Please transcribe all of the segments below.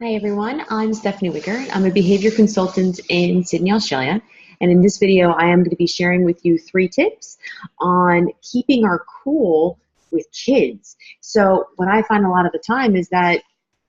Hi everyone, I'm Stephanie Wicker. I'm a behavior consultant in Sydney, Australia. And in this video, I am going to be sharing with you 3 tips on keeping our cool with kids. So what I find a lot of the time is that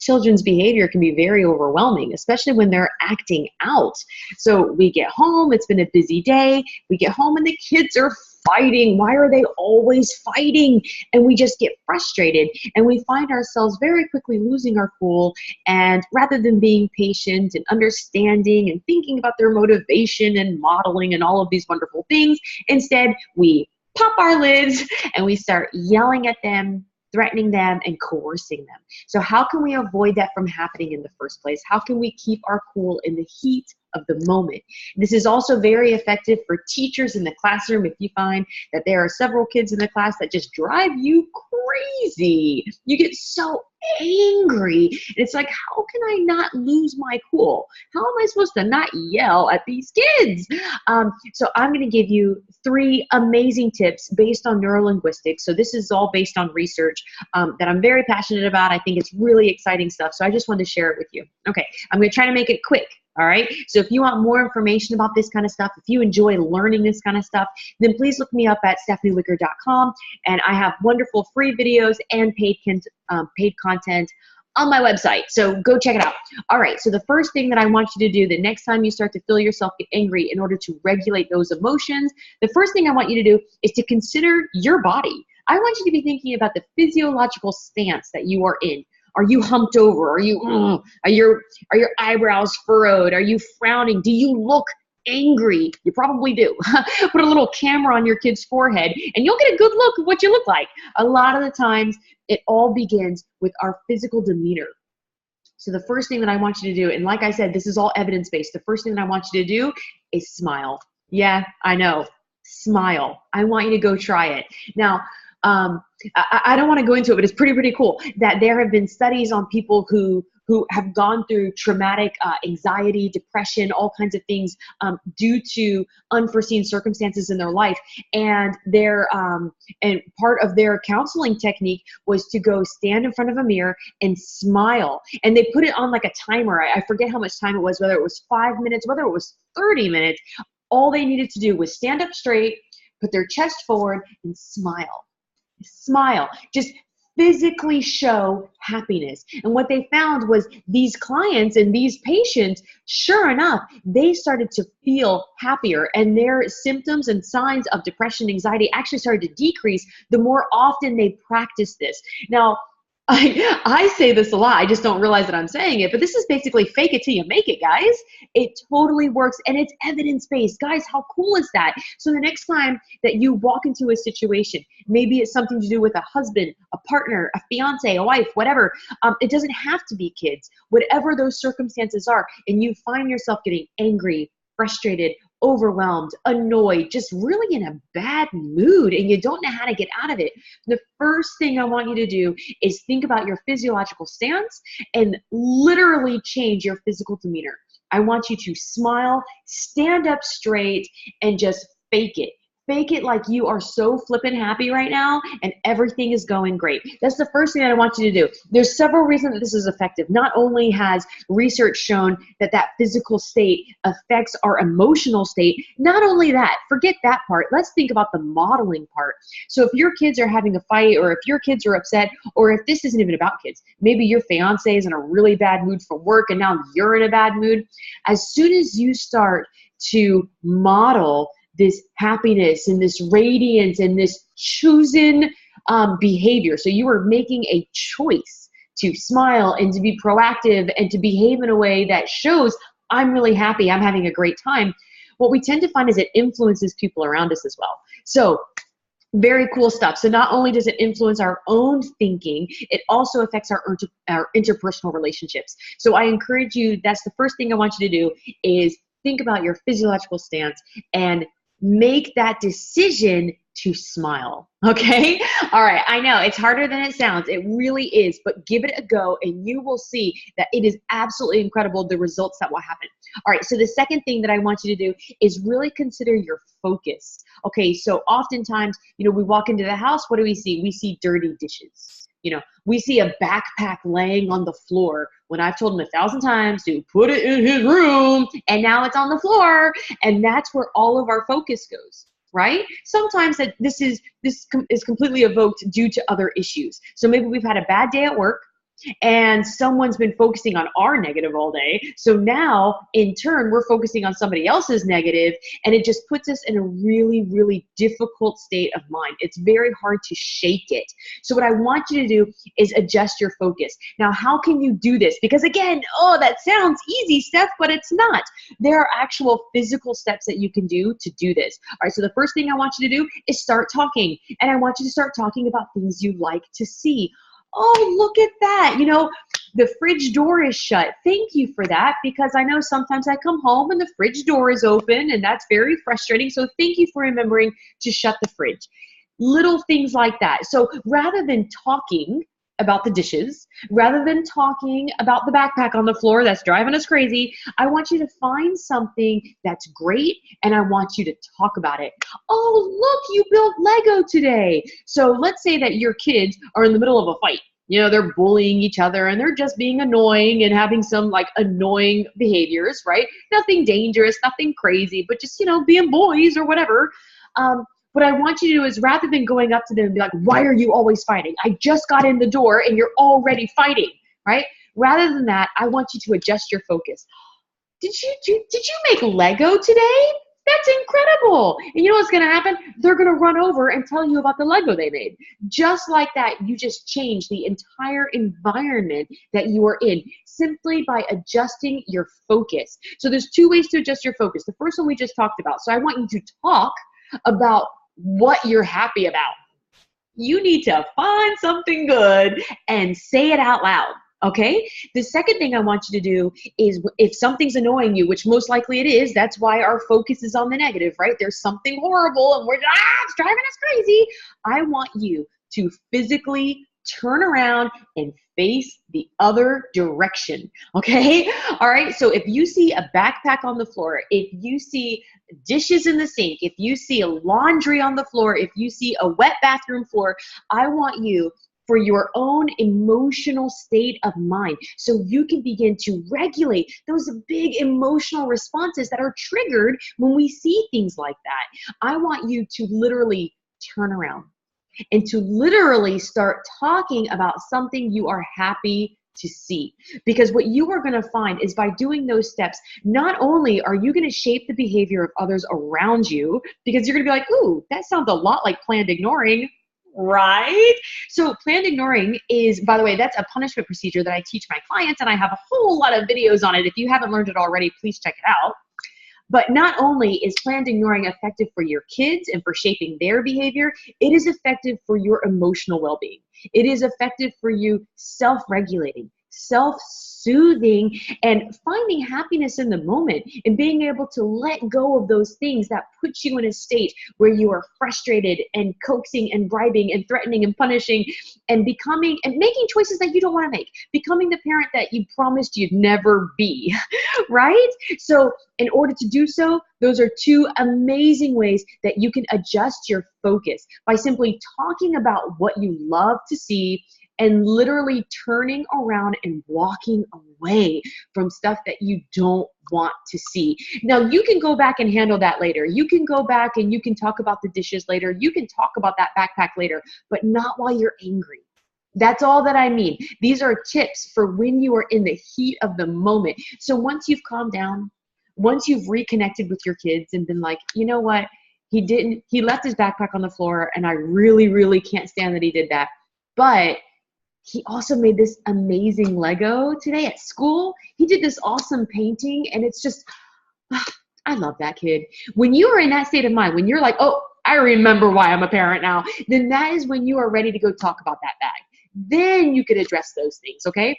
children's behavior can be very overwhelming, especially when they're acting out. So we get home, it's been a busy day. We get home and the kids are fighting. Why are they always fighting? And we just get frustrated and we find ourselves very quickly losing our cool. And rather than being patient and understanding and thinking about their motivation and modeling and all of these wonderful things, instead we pop our lids and we start yelling at them, threatening them, and coercing them. So how can we avoid that from happening in the first place? How can we keep our cool in the heat of the moment? This is also very effective for teachers in the classroom. If you find that there are several kids in the class that just drive you crazy, you get so angry. And it's like, how can I not lose my cool? How am I supposed to not yell at these kids? So I'm going to give you 3 amazing tips based on neurolinguistics. So this is all based on research that I'm very passionate about. I think it's really exciting stuff. So I just wanted to share it with you. Okay, I'm going to try to make it quick. All right. So if you want more information about this kind of stuff, if you enjoy learning this kind of stuff, then please look me up at stephaniewicker.com. And I have wonderful free videos and paid content on my website. So go check it out. All right. So the first thing that I want you to do the next time you start to feel yourself get angry, in order to regulate those emotions, the first thing I want you to do is to consider your body. I want you to be thinking about the physiological stance that you are in. Are you humped over? Are your eyebrows furrowed? Are you frowning? Do you look angry? You probably do. Put a little camera on your kid's forehead and you'll get a good look of what you look like. A lot of the times it all begins with our physical demeanor. So the first thing that I want you to do, and like I said, this is all evidence-based. The first thing that I want you to do is smile. Yeah, I know. Smile. I want you to go try it. Now, I don't want to go into it, but it's pretty cool that there have been studies on people who have gone through traumatic anxiety, depression, all kinds of things due to unforeseen circumstances in their life. And and part of their counseling technique was to go stand in front of a mirror and smile. And they put it on like a timer. I forget how much time it was, whether it was 5 minutes, whether it was 30 minutes. All they needed to do was stand up straight, put their chest forward, and smile. Smile. Just physically show happiness. And what they found was these clients and these patients, sure enough, they started to feel happier, and their symptoms and signs of depression, anxiety actually started to decrease the more often they practiced this. Now, I say this a lot. I just don't realize that I'm saying it, but this is basically fake it till you make it, guys. It totally works, and it's evidence-based. Guys, how cool is that? So the next time that you walk into a situation, maybe it's something to do with a husband, a partner, a fiance, a wife, whatever. It doesn't have to be kids. Whatever those circumstances are, and you find yourself getting angry, frustrated, overwhelmed, annoyed, just really in a bad mood, and you don't know how to get out of it, the first thing I want you to do is think about your physiological stance and literally change your physical demeanor. I want you to smile, stand up straight, and just fake it. Fake it like you are so flippin' happy right now and everything is going great. That's the first thing that I want you to do. There's several reasons that this is effective. Not only has research shown that that physical state affects our emotional state, not only that, forget that part. Let's think about the modeling part. So if your kids are having a fight, or if your kids are upset, or if this isn't even about kids, maybe your fiance is in a really bad mood from work and now you're in a bad mood. As soon as you start to model this happiness and this radiance and this chosen behavior. So you are making a choice to smile and to be proactive and to behave in a way that shows I'm really happy, I'm having a great time. What we tend to find is it influences people around us as well. So very cool stuff. So not only does it influence our own thinking, it also affects our interpersonal relationships. So I encourage you, that's the first thing I want you to do, is think about your physiological stance and make that decision to smile. Okay? All right. I know it's harder than it sounds. It really is, but give it a go and you will see that it is absolutely incredible, the results that will happen. All right. So the second thing that I want you to do is really consider your focus. Okay. So oftentimes, we walk into the house. What do we see? We see dirty dishes. We see a backpack laying on the floor when I've told him 1,000 times to put it in his room, and now it's on the floor, and that's where all of our focus goes, right? Sometimes this is completely evoked due to other issues. So maybe we've had a bad day at work, and someone's been focusing on our negative all day. So now, in turn, we're focusing on somebody else's negative, and it just puts us in a really, really difficult state of mind. It's very hard to shake it. So what I want you to do is adjust your focus. Now, how can you do this? Because again, oh, that sounds easy, Steph, but it's not. There are actual physical steps that you can do to do this. All right, so the first thing I want you to do is start talking. And I want you to start talking about things you like to see. Oh, look at that. You know, the fridge door is shut. Thank you for that, because I know sometimes I come home and the fridge door is open, and that's very frustrating. So thank you for remembering to shut the fridge. Little things like that. So rather than talking about the dishes, rather than talking about the backpack on the floor that's driving us crazy, I want you to find something that's great, and I want you to talk about it. Oh, look, you built Lego today. So let's say that your kids are in the middle of a fight. You know, they're bullying each other, and they're just being annoying and having some like annoying behaviors, right? Nothing dangerous, nothing crazy, but just, you know, being boys or whatever. What I want you to do is, rather than going up to them and be like, why are you always fighting? I just got in the door and you're already fighting, right? Rather than that, I want you to adjust your focus. Did you make Lego today? That's incredible. And you know what's going to happen? They're going to run over and tell you about the Lego they made. Just like that, you just change the entire environment that you are in simply by adjusting your focus. So there's two ways to adjust your focus. The first one we just talked about. So I want you to talk about what you're happy about. You need to find something good and say it out loud. Okay? The second thing I want you to do is, if something's annoying you, which most likely it is, that's why our focus is on the negative, right? There's something horrible and it's driving us crazy. I want you to physically turn around and face the other direction, okay? All right, so if you see a backpack on the floor, if you see dishes in the sink, if you see a laundry on the floor, if you see a wet bathroom floor, I want you, for your own emotional state of mind, so you can begin to regulate those big emotional responses that are triggered when we see things like that. I want you to literally turn around and to literally start talking about something you are happy to see. Because what you are going to find is, by doing those steps, not only are you going to shape the behavior of others around you, because you're going to be like, ooh, that sounds a lot like planned ignoring, right? So planned ignoring is, by the way, that's a punishment procedure that I teach my clients, and I have a whole lot of videos on it. If you haven't learned it already, please check it out. But not only is planned ignoring effective for your kids and for shaping their behavior, it is effective for your emotional well-being. It is effective for you self-regulating, self-soothing, and finding happiness in the moment, and being able to let go of those things that put you in a state where you are frustrated and coaxing and bribing and threatening and punishing and becoming and making choices that you don't want to make, becoming the parent that you promised you'd never be, right? So in order to do so, those are two amazing ways that you can adjust your focus, by simply talking about what you love to see and literally turning around and walking away from stuff that you don't want to see. Now, you can go back and handle that later. You can go back and you can talk about the dishes later. You can talk about that backpack later, but not while you're angry. That's all that I mean. These are tips for when you are in the heat of the moment. So once you've calmed down, once you've reconnected with your kids and been like, you know what, he left his backpack on the floor, and I really, really can't stand that he did that. But he also made this amazing Lego today at school. He did this awesome painting, and it's just, I love that kid. When you are in that state of mind, when you're like, oh, I remember why I'm a parent now, then that is when you are ready to go talk about that bag. Then you can address those things, okay?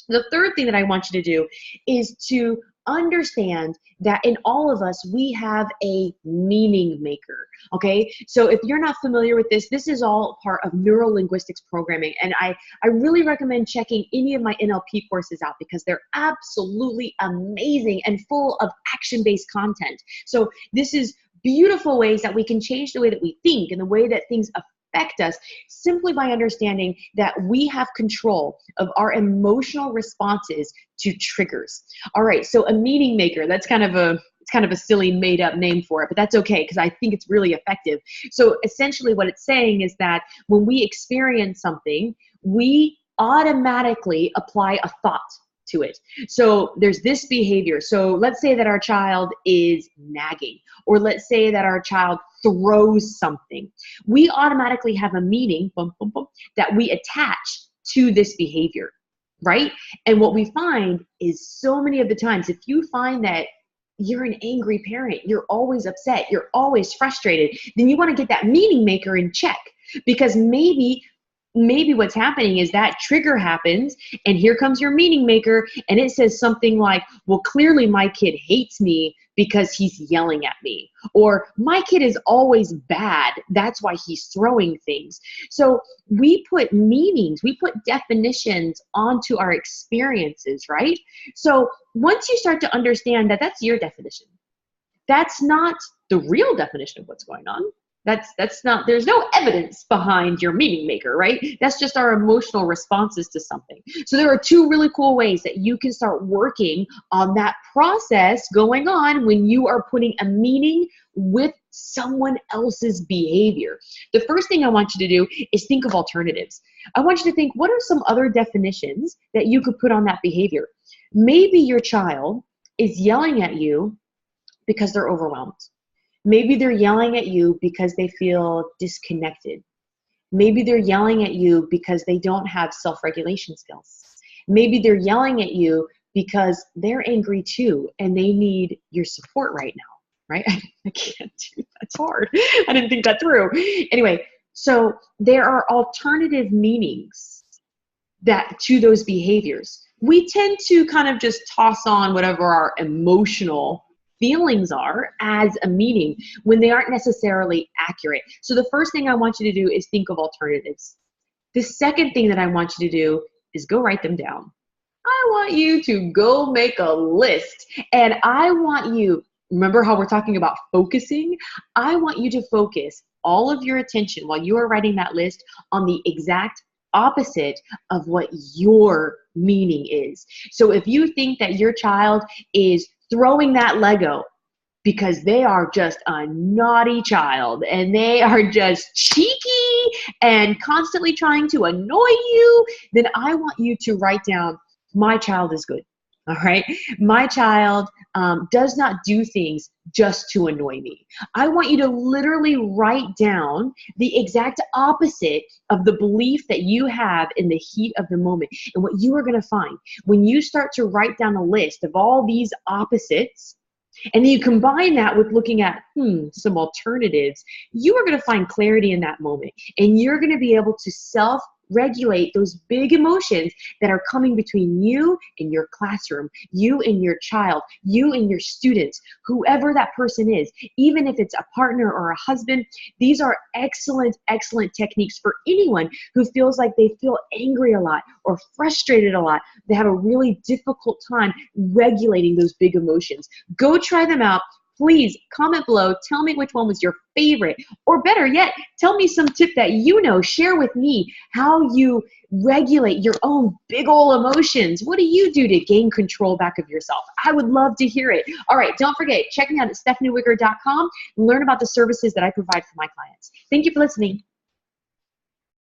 The third thing that I want you to do is to understand that in all of us, we have a meaning maker, okay? So if you're not familiar with this, this is all part of neuro-linguistics programming, and I really recommend checking any of my NLP courses out, because they're absolutely amazing and full of action-based content. So this is beautiful ways that we can change the way that we think and the way that things affect us simply by understanding that we have control of our emotional responses to triggers. All right, so a meaning maker, that's kind of a silly made up name for it, but that's okay because I think it's really effective. So essentially what it's saying is that when we experience something, we automatically apply a thought to it. So there's this behavior. So let's say that our child is nagging, or let's say that our child throws something. We automatically have a meaning that we attach to this behavior, right? And what we find is so many of the times, if you find that you're an angry parent, you're always upset, you're always frustrated, then you want to get that meaning maker in check, because maybe what's happening is that trigger happens and here comes your meaning maker and it says something like, well, clearly my kid hates me because he's yelling at me, or my kid is always bad, that's why he's throwing things. So we put meanings, we put definitions onto our experiences, right? So once you start to understand that that's your definition, that's not the real definition of what's going on. That's not, there's no evidence behind your meaning maker, right? That's just our emotional responses to something. So there are two really cool ways that you can start working on that process going on when you are putting a meaning with someone else's behavior. The first thing I want you to do is think of alternatives. I want you to think, what are some other definitions that you could put on that behavior? Maybe your child is yelling at you because they're overwhelmed. Maybe they're yelling at you because they feel disconnected. Maybe they're yelling at you because they don't have self-regulation skills. Maybe they're yelling at you because they're angry too and they need your support right now, right? I can't do that. It's hard. I didn't think that through. Anyway, so there are alternative meanings that to those behaviors. We tend to kind of just toss on whatever our emotional feelings are as a meaning when they aren't necessarily accurate. So the first thing I want you to do is think of alternatives. The second thing that I want you to do is go write them down. I want you to go make a list, and I want you, remember how we're talking about focusing? I want you to focus all of your attention while you are writing that list on the exact opposite of what your meaning is. So if you think that your child is throwing that Lego because they are just a naughty child and they are just cheeky and constantly trying to annoy you, then I want you to write down, my child is good. All right. My child does not do things just to annoy me. I want you to literally write down the exact opposite of the belief that you have in the heat of the moment. And what you are going to find when you start to write down a list of all these opposites, and then you combine that with looking at some alternatives, you are going to find clarity in that moment. And you're going to be able to self-regulate those big emotions that are coming between you and your classroom, you and your child, you and your students, whoever that person is. Even if it's a partner or a husband, these are excellent, excellent techniques for anyone who feels like they feel angry a lot or frustrated a lot. They have a really difficult time regulating those big emotions. Go try them out. Please comment below. Tell me which one was your favorite. Or better yet, tell me some tip that you know. Share with me how you regulate your own big ol' emotions. What do you do to gain control back of yourself? I would love to hear it. All right, don't forget, check me out at stephaniewicker.com and learn about the services that I provide for my clients. Thank you for listening.